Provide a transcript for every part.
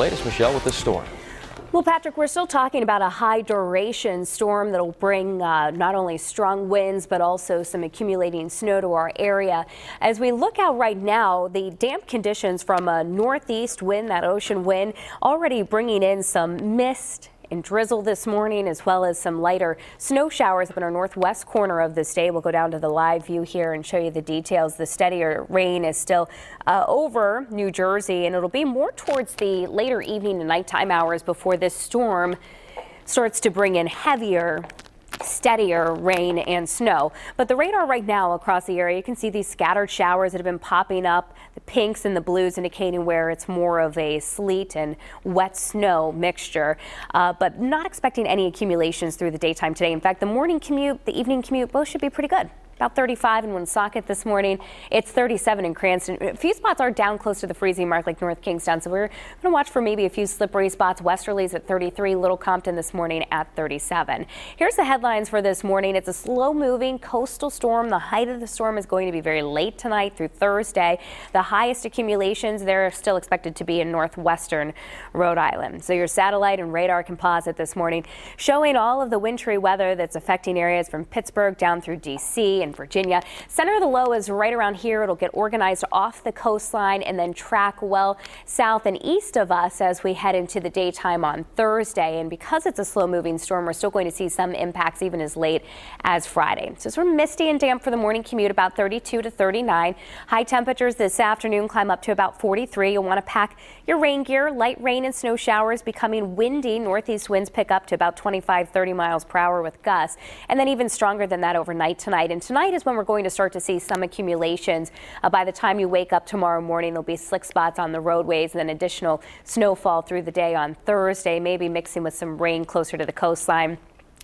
latest, Michelle, with this storm. Well, Patrick, we're still talking about a high duration storm that'll bring not only strong winds, but also some accumulating snow to our area. As we look out right now, the damp conditions from a northeast wind, that ocean wind, already bringing in some mist and drizzle this morning, as well as some lighter snow showers up in our northwest corner of the state. We'll go down to the live view here and show you the details. The steadier rain is still over New Jersey, and it'll be more towards the later evening and nighttime hours before this storm starts to bring in heavier, steadier rain and snow. But the radar right now across the area, you can see these scattered showers that have been popping up, the pinks and the blues indicating where it's more of a sleet and wet snow mixture, but not expecting any accumulations through the daytime today. In fact, the morning commute, the evening commute, both should be pretty good. About 35 in Woonsocket this morning. It's 37 in Cranston. A few spots are down close to the freezing mark, like North Kingstown. So we're going to watch for maybe a few slippery spots. Westerly's at 33, Little Compton this morning at 37. Here's the headlines for this morning. It's a slow moving coastal storm. The height of the storm is going to be very late tonight through Thursday. The highest accumulations there are still expected to be in northwestern Rhode Island. So your satellite and radar composite this morning showing all of the wintry weather that's affecting areas from Pittsburgh down through D.C. and Virginia. Center of the low is right around here. It'll get organized off the coastline and then track well south and east of us as we head into the daytime on Thursday. And because it's a slow moving storm, we're still going to see some impacts even as late as Friday. So it's sort of misty and damp for the morning commute, about 32 to 39. High temperatures this afternoon climb up to about 43. You'll want to pack your rain gear. Light rain and snow showers becoming windy. Northeast winds pick up to about 25-30 miles per hour with gusts, and then even stronger than that overnight tonight. And tonight is when we're going to start to see some accumulations. By the time you wake up tomorrow morning, there'll be slick spots on the roadways and then additional snowfall through the day on Thursday, maybe mixing with some rain closer to the coastline.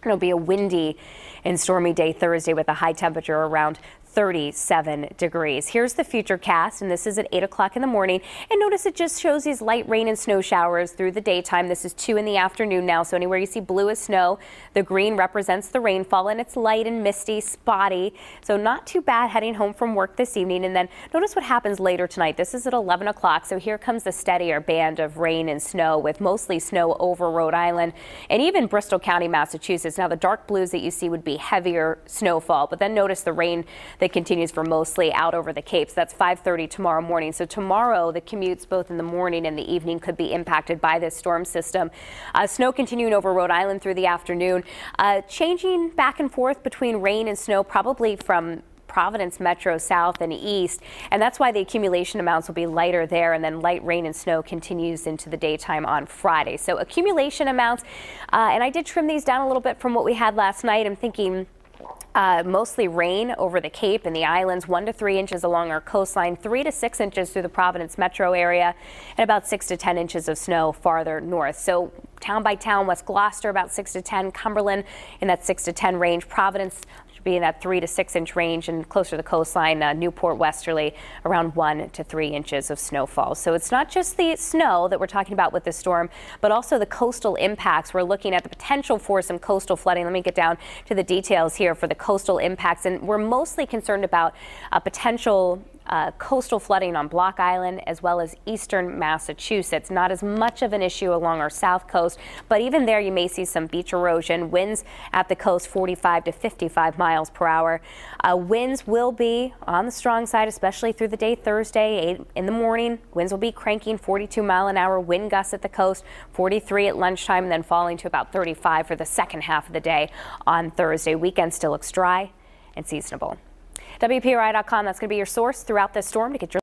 It'll be a windy and stormy day Thursday with a high temperature around 37 degrees. Here's the future cast, and this is at 8 o'clock in the morning. And notice it just shows these light rain and snow showers through the daytime. This is 2 in the afternoon now, so anywhere you see blue is snow. The green represents the rainfall, and it's light and misty, spotty. So not too bad heading home from work this evening. And then notice what happens later tonight. This is at 11 o'clock, so here comes the steadier band of rain and snow with mostly snow over Rhode Island and even Bristol County, Massachusetts. Now the dark blues that you see would be heavier snowfall, but then notice the rain that continues for mostly out over the Capes. That's 5:30 tomorrow morning. So tomorrow the commutes both in the morning and the evening could be impacted by this storm system. Snow continuing over Rhode Island through the afternoon, changing back and forth between rain and snow, probably from Providence metro south and east, and that's why the accumulation amounts will be lighter there, and then light rain and snow continues into the daytime on Friday. So accumulation amounts, and I did trim these down a little bit from what we had last night. I'm thinking mostly rain over the Cape and the islands, 1 to 3 inches along our coastline, 3 to 6 inches through the Providence metro area, and about 6 to 10 inches of snow farther north. So town by town, West Gloucester about 6 to 10, Cumberland in that 6 to 10 range, Providence should be in that 3 to 6 inch range, and closer to the coastline, Newport Westerly around 1 to 3 inches of snowfall. So it's not just the snow that we're talking about with this storm, but also the coastal impacts. We're looking at the potential for some coastal flooding. Let me get down to the details here for the coastal impacts, and we're mostly concerned about potential coastal flooding on Block Island as well as eastern Massachusetts. Not as much of an issue along our south coast, but even there you may see some beach erosion. Winds at the coast 45 to 55 miles per hour. Winds will be on the strong side, especially through the day Thursday. 8 in the morning, winds will be cranking 42 mile an hour. Wind gusts at the coast 43 at lunchtime, and then falling to about 35 for the second half of the day on Thursday. Weekend still looks dry and seasonable. WPRI.com, that's going to be your source throughout this storm to get your